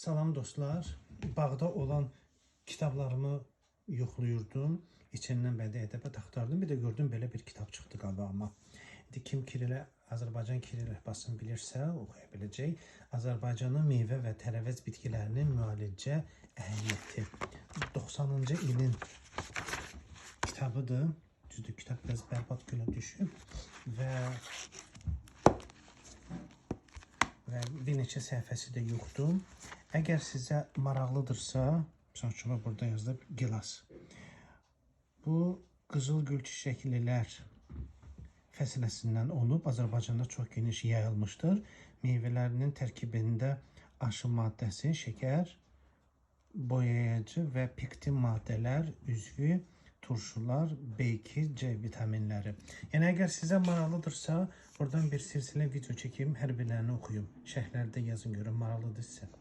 Salam dostlar. Bağda olan kitablarımı yoxlayırdım. İçindən bədii ədəbiyyat axtardım. Bir də gördüm belə bir kitab çıxdı qabağıma. Kim Kirilə, Azərbaycan Kiril əlifbasını bilirsə, oxuya biləcək. Azərbaycanın meyvə və tərəvəz bitkilərinin müalicə əhəmiyyəti. 90-cı ilin kitabıdır. Düzdür, kitab biraz bərbad günə düşüb və bir neçə səhifəsi də yoxdur. Əgər sizə maraqlıdırsa, məsələn, burada yazılıb gilas. Bu qızıl gül çiçəklilər fəsiləsindən olub, Azərbaycanda çox geniş yayılmışdır. Meyvələrinin tərkibində aşı maddəsi, şəkər, boyayıcı və pektin maddələr, üzvü, turşular, B2, C vitaminləri. Yəni, əgər sizə maraqlıdırsa, buradan bir silsilə video çəkeyim, hər birlərini oxuyum. Şərhlərdə yazın görün, maraqlıdırsa.